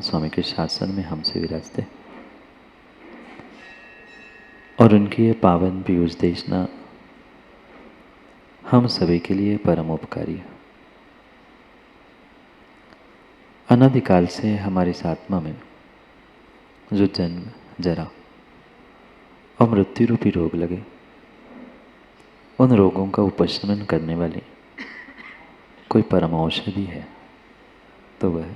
स्वामी के शासन में हमसे विराजते और उनकी ये पावन पीयूष देशना हम सभी के लिए परम उपकारी है। अनादिकाल से हमारी इस आत्मा में जो जन्म, जरा और मृत्यु रूपी रोग लगे, उन रोगों का उपशमन करने वाली कोई परम औषधि है तो वह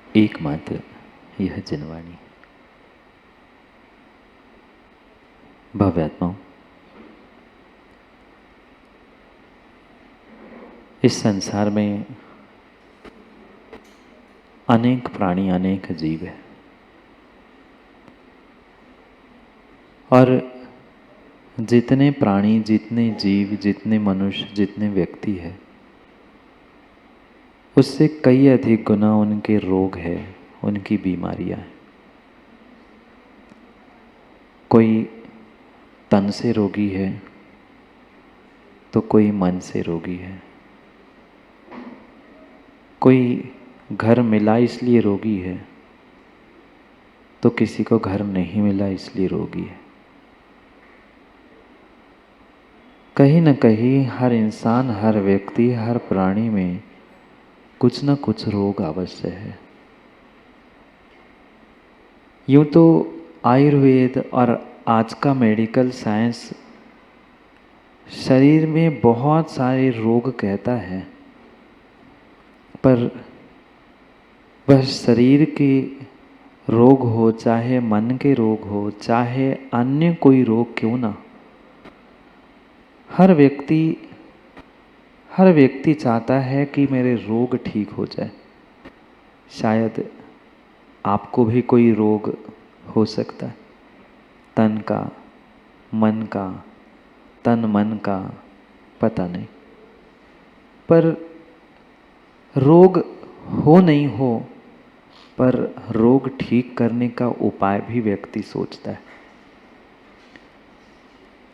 एकमात्र यह जिनवाणी। भव्यात्माओं, इस संसार में अनेक प्राणी, अनेक जीव है और जितने प्राणी, जितने जीव, जितने मनुष्य, जितने व्यक्ति है, उससे कई अधिक गुना उनके रोग है, उनकी बीमारियां हैं। कोई तन से रोगी है तो कोई मन से रोगी है, कोई घर मिला इसलिए रोगी है तो किसी को घर नहीं मिला इसलिए रोगी है। कहीं न कहीं हर इंसान, हर व्यक्ति, हर प्राणी में कुछ न कुछ रोग अवश्य है। यूं तो आयुर्वेद और आज का मेडिकल साइंस शरीर में बहुत सारे रोग कहता है, पर वह शरीर के रोग हो, चाहे मन के रोग हो, चाहे अन्य कोई रोग क्यों ना, हर व्यक्ति चाहता है कि मेरे रोग ठीक हो जाए। शायद आपको भी कोई रोग हो सकता है, तन का, मन का, तन मन का, पता नहीं, पर रोग हो नहीं हो, पर रोग ठीक करने का उपाय भी व्यक्ति सोचता है।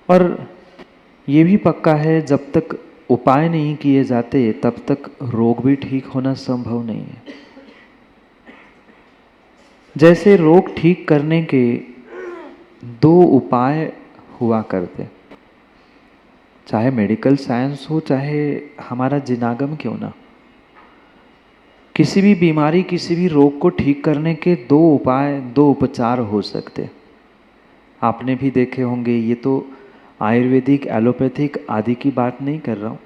और ये भी पक्का है, जब तक उपाय नहीं किए जाते तब तक रोग भी ठीक होना संभव नहीं है। जैसे रोग ठीक करने के दो उपाय हुआ करते, चाहे मेडिकल साइंस हो, चाहे हमारा जिनागम क्यों ना, किसी भी बीमारी, किसी भी रोग को ठीक करने के दो उपाय, दो उपचार हो सकते। आपने भी देखे होंगे, ये तो आयुर्वेदिक, एलोपैथिक आदि की बात नहीं कर रहा हूँ,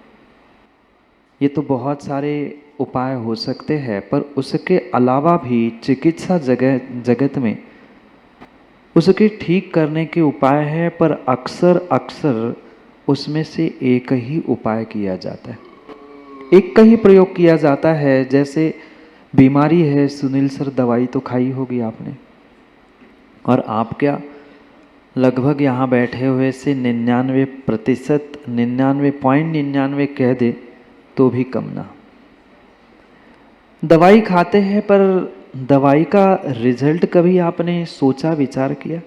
ये तो बहुत सारे उपाय हो सकते हैं, पर उसके अलावा भी चिकित्सा जगत में उसके ठीक करने के उपाय है, पर अक्सर उसमें से एक ही उपाय किया जाता है, एक का ही प्रयोग किया जाता है। जैसे बीमारी है, सुनील सर दवाई तो खाई होगी आपने, और आप क्या लगभग यहाँ बैठे हुए से 99%, 99.99 कह दे तो भी कम ना, दवाई खाते हैं, पर दवाई का रिजल्ट कभी आपने सोचा, विचार किया?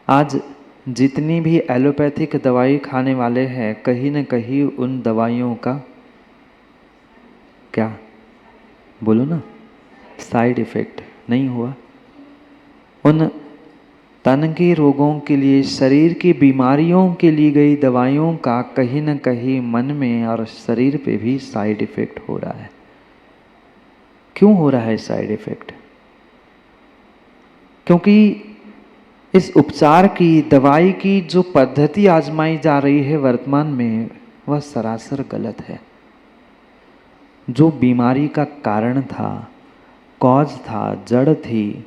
आज जितनी भी एलोपैथिक दवाई खाने वाले हैं, कहीं न कहीं उन दवाइयों का क्या, बोलो ना, साइड इफेक्ट नहीं हुआ। उन तन के रोगों के लिए, शरीर की बीमारियों के लिए गई दवाइयों का कहीं न कहीं मन में और शरीर पे भी साइड इफेक्ट हो रहा है। क्यों हो रहा है साइड इफेक्ट? क्योंकि इस उपचार की, दवाई की जो पद्धति आजमाई जा रही है वर्तमान में, वह सरासर गलत है। जो बीमारी का कारण था, कॉज था, जड़ थी,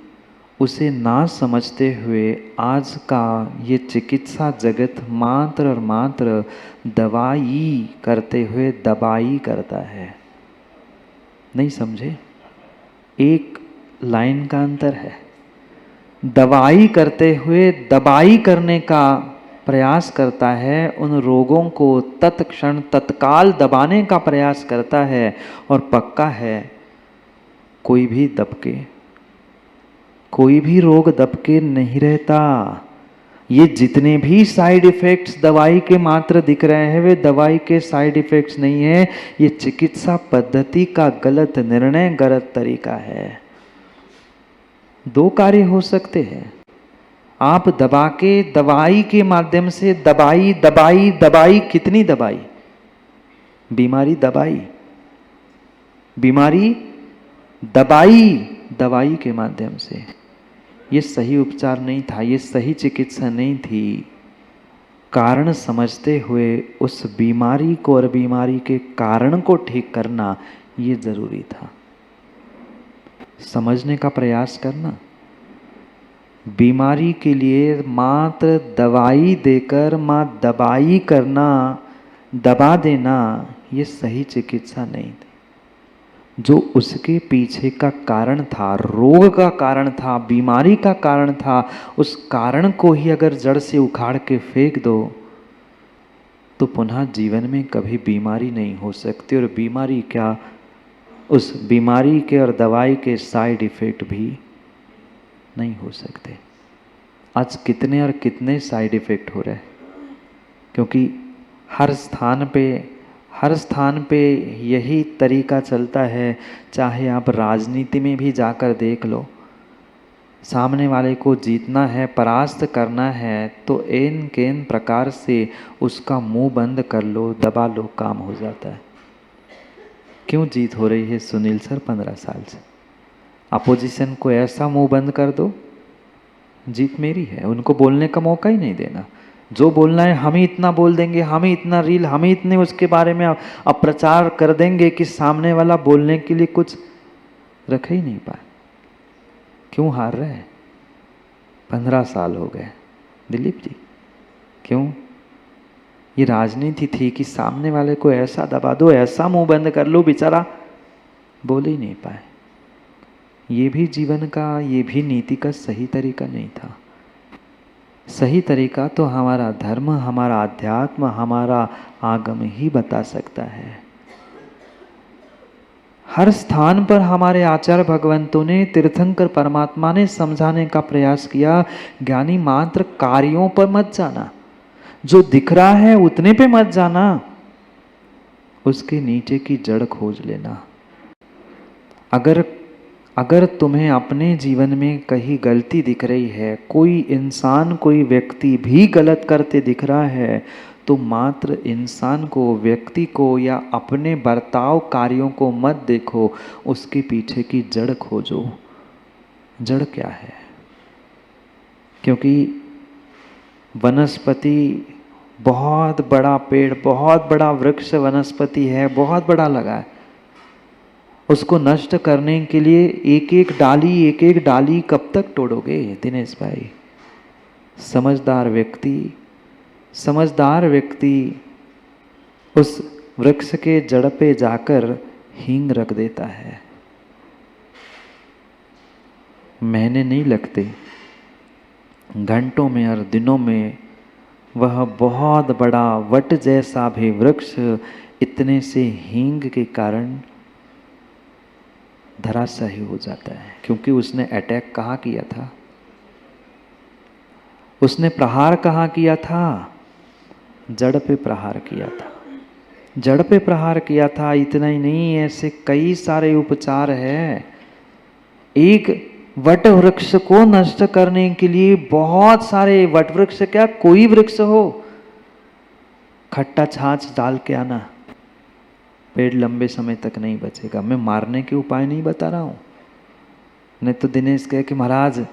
उसे ना समझते हुए आज का ये चिकित्सा जगत मात्र और मात्र दवाई करते हुए दबाई करता है। नहीं समझे? एक लाइन का अंतर है। दवाई करते हुए दबाई करने का प्रयास करता है, उन रोगों को तत्क्षण, तत्काल दबाने का प्रयास करता है, और पक्का है कोई भी दबके, कोई भी रोग दबके नहीं रहता। ये जितने भी साइड इफेक्ट्स दवाई के मात्र दिख रहे हैं, वे दवाई के साइड इफेक्ट्स नहीं है, ये चिकित्सा पद्धति का गलत निर्णय, गलत तरीका है। दो कार्य हो सकते हैं। आप दबा के दवाई के माध्यम से दबाई दबाई दबाई, कितनी दबाई? बीमारी दबाई, बीमारी दबाई दवाई के माध्यम से। ये सही उपचार नहीं था, ये सही चिकित्सा नहीं थी। कारण समझते हुए उस बीमारी को और बीमारी के कारण को ठीक करना ये जरूरी था। समझने का प्रयास करना। बीमारी के लिए मात्र दवाई देकर दबाई करना, दबा देना, ये सही चिकित्सा नहीं थी। जो उसके पीछे का कारण था, रोग का कारण था, बीमारी का कारण था, उस कारण को ही अगर जड़ से उखाड़ के फेंक दो तो पुनः जीवन में कभी बीमारी नहीं हो सकती। और बीमारी क्या, उस बीमारी के और दवाई के साइड इफेक्ट भी नहीं हो सकते। आज कितने और कितने साइड इफेक्ट हो रहे हैं, क्योंकि हर स्थान पे यही तरीका चलता है। चाहे आप राजनीति में भी जाकर देख लो, सामने वाले को जीतना है, परास्त करना है, तो एन केन प्रकार से उसका मुंह बंद कर लो, दबा लो, काम हो जाता है। क्यों जीत हो रही है सुनील सर 15 साल से? अपोजिशन को ऐसा मुंह बंद कर दो, जीत मेरी है। उनको बोलने का मौका ही नहीं देना। जो बोलना है हम ही इतना बोल देंगे, हम ही इतना रील, हम ही इतने उसके बारे में अप्रचार कर देंगे कि सामने वाला बोलने के लिए कुछ रख ही नहीं पाए। क्यों हार रहे हैं? 15 साल हो गए दिलीप जी। क्यों? ये राजनीति थी कि सामने वाले को ऐसा दबा दो, ऐसा मुंह बंद कर लो, बेचारा बोल ही नहीं पाए। ये भी जीवन का, ये भी नीति का सही तरीका नहीं था। सही तरीका तो हमारा धर्म, हमारा अध्यात्म, हमारा आगम ही बता सकता है। हर स्थान पर हमारे आचार्य भगवंतों ने, तीर्थंकर परमात्मा ने समझाने का प्रयास किया, ज्ञानी मात्र कार्यों पर मत जाना, जो दिख रहा है उतने पे मत जाना, उसके नीचे की जड़ खोज लेना। अगर तुम्हें अपने जीवन में कहीं गलती दिख रही है, कोई इंसान, कोई व्यक्ति भी गलत करते दिख रहा है, तो मात्र इंसान को, व्यक्ति को या अपने बर्ताव कार्यों को मत देखो, उसके पीछे की जड़ खोजो। जड़ क्या है? क्योंकि वनस्पति बहुत बड़ा पेड़, बहुत बड़ा वृक्ष वनस्पति है, बहुत बड़ा लगा है। उसको नष्ट करने के लिए एक एक डाली कब तक तोड़ोगे दिनेश भाई? समझदार व्यक्ति उस वृक्ष के जड़ पे जाकर हींग रख देता है। महीने नहीं लगते, घंटों में और दिनों में वह बहुत बड़ा वट जैसा भी वृक्ष इतने से हींग के कारण धराशायी हो जाता है। क्योंकि उसने अटैक कहाँ किया था? उसने प्रहार कहाँ किया था? जड़ पे प्रहार किया था। जड़ पे प्रहार किया था। इतना ही नहीं, ऐसे कई सारे उपचार है। एक वट वृक्ष को नष्ट करने के लिए बहुत सारे, वट वृक्ष क्या, कोई वृक्ष हो, खट्टा छाछ डाल के आना, पेड़ लंबे समय तक नहीं बचेगा। मैं मारने के उपाय नहीं बता रहा हूँ। नहीं तो दिनेश कहे कि महाराज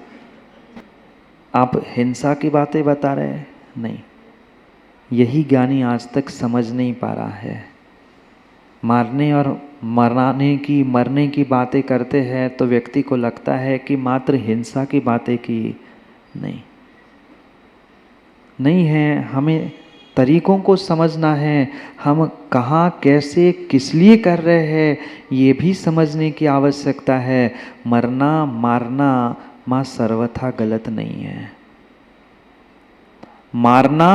आप हिंसा की बातें बता रहे हैं। नहीं, यही ज्ञानी आज तक समझ नहीं पा रहा है। मारने और मरने की बातें करते हैं तो व्यक्ति को लगता है कि मात्र हिंसा की बातें की। नहीं है। हमें तरीकों को समझना है। हम कहाँ, कैसे, किस लिए कर रहे हैं, ये भी समझने की आवश्यकता है। मरना मारना माँ सर्वथा गलत नहीं है। मारना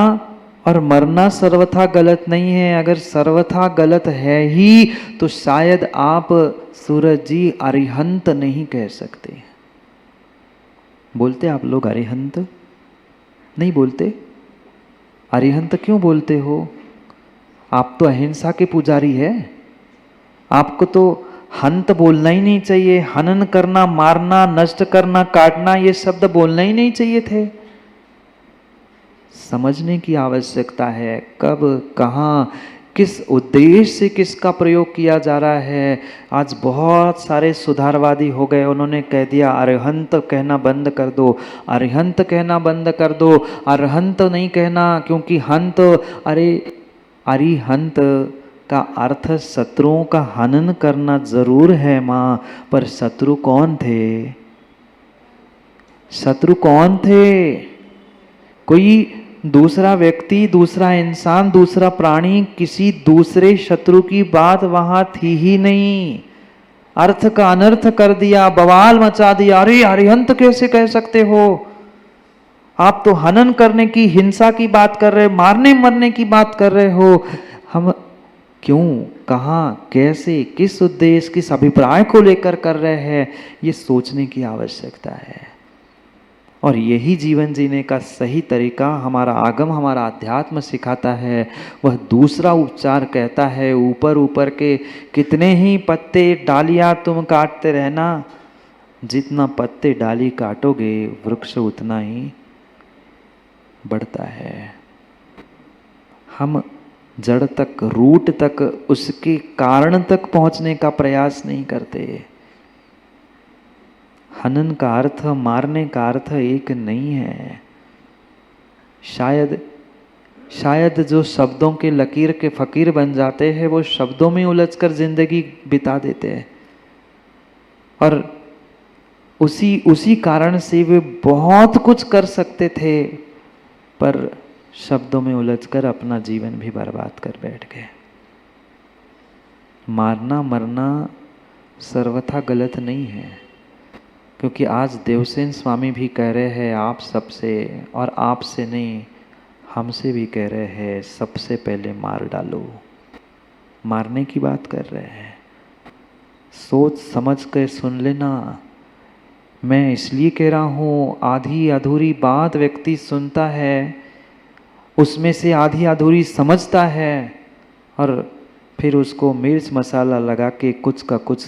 और मरना सर्वथा गलत नहीं है। अगर सर्वथा गलत है ही तो शायद आप सूरज जी अरिहंत नहीं कह सकते। बोलते आप लोग अरिहंत? नहीं बोलते। अरिहंत क्यों बोलते हो? आप तो अहिंसा के पुजारी है। आपको तो हंत बोलना ही नहीं चाहिए, हनन करना, मारना, नष्ट करना, काटना, ये शब्द बोलना ही नहीं चाहिए थे। समझने की आवश्यकता है कब, कहाँ, किस उद्देश्य से किसका प्रयोग किया जा रहा है। आज बहुत सारे सुधारवादी हो गए, उन्होंने कह दिया अरहंत कहना बंद कर दो, अरहंत कहना बंद कर दो, अरहंत नहीं कहना क्योंकि हंत, अरे अरिहंत का अर्थ शत्रुओं का हनन करना जरूर है माँ, पर शत्रु कौन थे? शत्रु कौन थे? कोई दूसरा व्यक्ति, दूसरा इंसान, दूसरा प्राणी, किसी दूसरे शत्रु की बात वहां थी ही नहीं। अर्थ का अनर्थ कर दिया, बवाल मचा दिया। अरे अरिहंत कैसे कह सकते हो? आप तो हनन करने की, हिंसा की बात कर रहे हो, मारने मरने की बात कर रहे हो। हम क्यों, कहाँ, कैसे, किस उद्देश्य, किस अभिप्राय को लेकर कर रहे हैं, ये सोचने की आवश्यकता है। और यही जीवन जीने का सही तरीका हमारा आगम, हमारा अध्यात्म सिखाता है। वह दूसरा उपचार कहता है, ऊपर ऊपर के कितने ही पत्ते डालियां तुम काटते रहना, जितना पत्ते डाली काटोगे वृक्ष उतना ही बढ़ता है। हम जड़ तक, रूट तक, उसके कारण तक पहुंचने का प्रयास नहीं करते। हनन का अर्थ, मारने का अर्थ एक नहीं है। शायद जो शब्दों के लकीर के फकीर बन जाते हैं, वो शब्दों में उलझकर जिंदगी बिता देते हैं, और उसी कारण से वे बहुत कुछ कर सकते थे, पर शब्दों में उलझकर अपना जीवन भी बर्बाद कर बैठ गए। मारना मरना सर्वथा गलत नहीं है, क्योंकि आज देवसेन स्वामी भी कह रहे हैं आप सबसे, और आपसे नहीं, हमसे भी कह रहे हैं सबसे पहले मार डालो। मारने की बात कर रहे हैं। सोच समझ कर सुन लेना। मैं इसलिए कह रहा हूँ, आधी अधूरी बात व्यक्ति सुनता है, उसमें से आधी अधूरी समझता है, और फिर उसको मिर्च मसाला लगा के कुछ का कुछ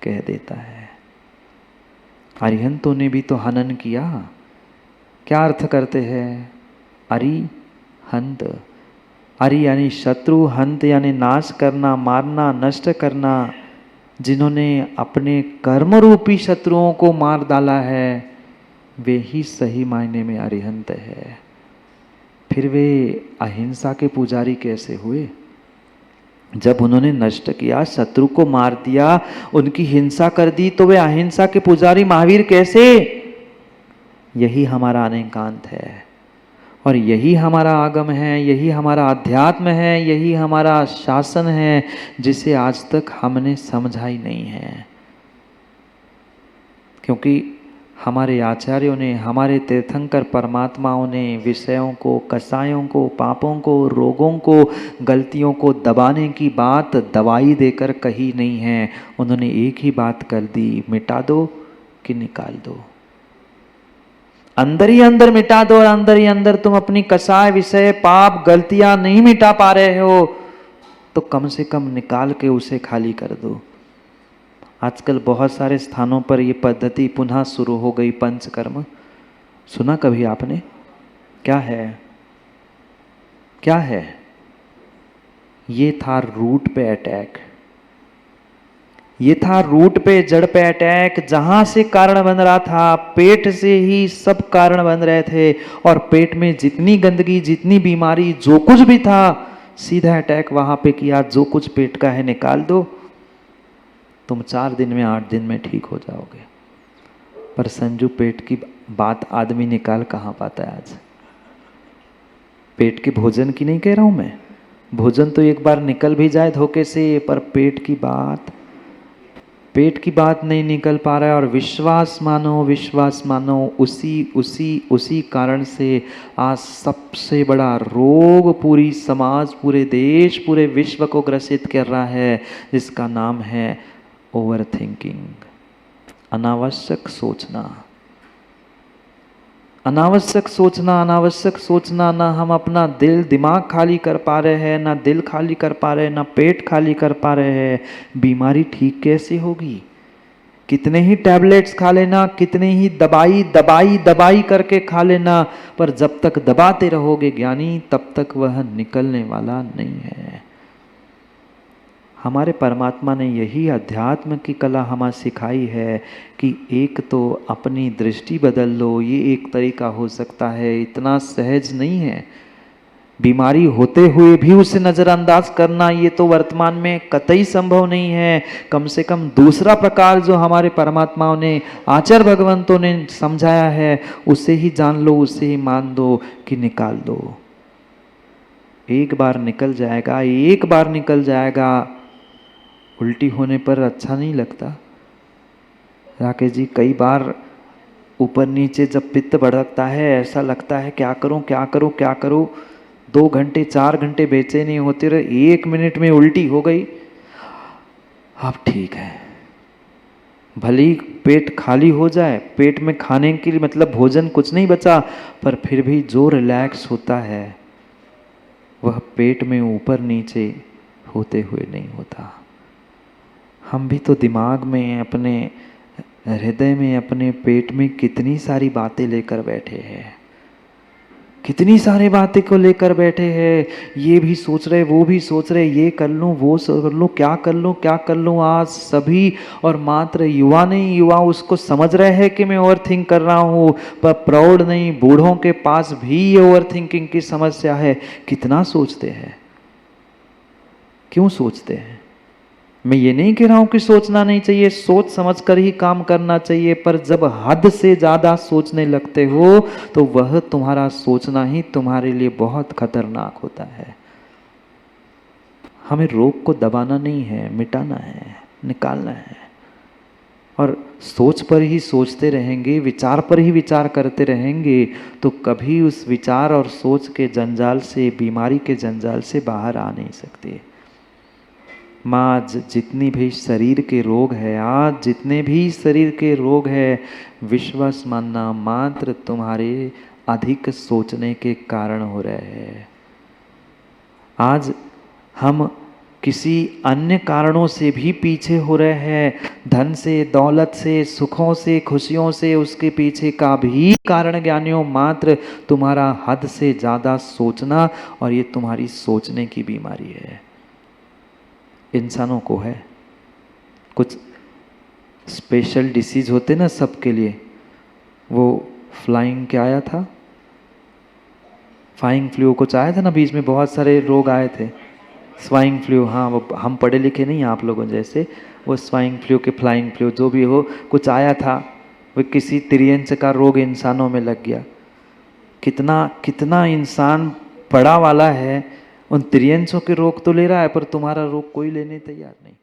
कह देता है। अरिहंतों ने भी तो हनन किया। क्या अर्थ करते हैं? अरिहंत, अरि यानी शत्रु, हंत यानी नाश करना, मारना, नष्ट करना। जिन्होंने अपने कर्म रूपी शत्रुओं को मार डाला है, वे ही सही मायने में अरिहंत है। फिर वे अहिंसा के पुजारी कैसे हुए? जब उन्होंने नष्ट किया, शत्रु को मार दिया, उनकी हिंसा कर दी, तो वे अहिंसा के पुजारी महावीर कैसे? यही हमारा अनेकांत है, और यही हमारा आगम है, यही हमारा अध्यात्म है, यही हमारा शासन है, जिसे आज तक हमने समझा ही नहीं है। क्योंकि हमारे आचार्यों ने, हमारे तीर्थंकर परमात्माओं ने विषयों को, कसायों को, पापों को, रोगों को, गलतियों को दबाने की बात दवाई देकर कही नहीं है। उन्होंने एक ही बात कर दी, मिटा दो कि निकाल दो। अंदर ही अंदर मिटा दो, और अंदर ही अंदर तुम अपनी कसाय, विषय, पाप, गलतियां नहीं मिटा पा रहे हो, तो कम से कम निकाल के उसे खाली कर दो। आजकल बहुत सारे स्थानों पर ये पद्धति पुनः शुरू हो गई, पंचकर्म। सुना कभी आपने? क्या है? क्या है? ये था रूट पे अटैक। ये था रूट पे, जड़ पे अटैक। जहां से कारण बन रहा था, पेट से ही सब कारण बन रहे थे, और पेट में जितनी गंदगी, जितनी बीमारी, जो कुछ भी था, सीधा अटैक वहां पे किया। जो कुछ पेट का है निकाल दो, तुम 4 दिन में, 8 दिन में ठीक हो जाओगे। पर संजू, पेट की बात आदमी निकाल कहाँ पाता है आज? पेट के भोजन की नहीं कह रहा हूं मैं, भोजन तो एक बार निकल भी जाए धोखे से, पर पेट की बात नहीं निकल पा रहा है। और विश्वास मानो, उसी कारण से आज सबसे बड़ा रोग पूरी समाज, पूरे देश, पूरे विश्व को ग्रसित कर रहा है, जिसका नाम है ओवर थिंकिंग, अनावश्यक सोचना। अनावश्यक सोचना, ना हम अपना दिल दिमाग खाली कर पा रहे हैं, ना दिल खाली कर पा रहे हैं, ना पेट खाली कर पा रहे हैं। बीमारी ठीक कैसे होगी? कितने ही टैबलेट्स खा लेना, कितने ही दवाई दवाई दवाई करके खा लेना, पर जब तक दबाते रहोगे ज्ञानी, तब तक वह निकलने वाला नहीं है। हमारे परमात्मा ने यही अध्यात्म की कला हमें सिखाई है कि एक तो अपनी दृष्टि बदल लो। ये एक तरीका हो सकता है, इतना सहज नहीं है। बीमारी होते हुए भी उसे नज़रअंदाज करना, ये तो वर्तमान में कतई संभव नहीं है। कम से कम दूसरा प्रकार जो हमारे परमात्माओं ने, आचार्य भगवंतों ने समझाया है, उसे ही जान लो, उसे ही मान दो कि निकाल दो। एक बार निकल जाएगा, एक बार निकल जाएगा। उल्टी होने पर अच्छा नहीं लगता राकेश जी? कई बार ऊपर नीचे जब पित्त भड़कता है, ऐसा लगता है क्या करूं क्या करूं क्या करूं। 2 घंटे 4 घंटे बेचैनी होते रहे, 1 मिनट में उल्टी हो गई, अब ठीक है। भली पेट खाली हो जाए, पेट में खाने के लिए मतलब भोजन कुछ नहीं बचा, पर फिर भी जो रिलैक्स होता है वह पेट में ऊपर नीचे होते हुए नहीं होता। हम भी तो दिमाग में, अपने हृदय में, अपने पेट में कितनी सारी बातें लेकर बैठे हैं, कितनी सारी बातें को लेकर बैठे हैं। ये भी सोच रहे, वो भी सोच रहे, ये कर लूँ, वो कर लूँ, क्या कर लूँ, क्या कर लूँ। आज सभी और मात्र युवा नहीं, युवा उसको समझ रहे हैं कि मैं ओवर थिंक कर रहा हूँ, पर प्रौढ़ नहीं, बूढ़ों के पास भी ये ओवर थिंकिंग की समस्या है। कितना सोचते हैं, क्यों सोचते हैं? मैं ये नहीं कह रहा हूं कि सोचना नहीं चाहिए, सोच समझ कर ही काम करना चाहिए, पर जब हद से ज्यादा सोचने लगते हो तो वह तुम्हारा सोचना ही तुम्हारे लिए बहुत खतरनाक होता है। हमें रोग को दबाना नहीं है, मिटाना है, निकालना है। और सोच पर ही सोचते रहेंगे, विचार पर ही विचार करते रहेंगे, तो कभी उस विचार और सोच के जंजाल से, बीमारी के जंजाल से बाहर आ नहीं सकते। आज जितनी भी शरीर के रोग है, आज जितने भी शरीर के रोग है, विश्वास मानना मात्र तुम्हारे अधिक सोचने के कारण हो रहे हैं। आज हम किसी अन्य कारणों से भी पीछे हो रहे हैं, धन से, दौलत से, सुखों से, खुशियों से, उसके पीछे का भी कारण ज्ञानियों मात्र तुम्हारा हद से ज़्यादा सोचना, और ये तुम्हारी सोचने की बीमारी है। इंसानों को है, कुछ स्पेशल डिसीज होते ना सबके लिए। वो फ्लाइंग क्या आया था, फ्लाइंग फ्लू कुछ आया था ना बीच में, बहुत सारे रोग आए थे, स्वाइंग फ्लू। हाँ, वो हम पढ़े लिखे नहीं आप लोगों जैसे, वो स्वाइंग फ्लू के फ्लाइंग फ्लू जो भी हो, कुछ आया था, वो किसी त्रियंच का रोग इंसानों में लग गया। कितना कितना इंसान पड़ा वाला है, उन त्रियंचों के रोग तो ले रहा है, पर तुम्हारा रोग कोई लेने तैयार नहीं।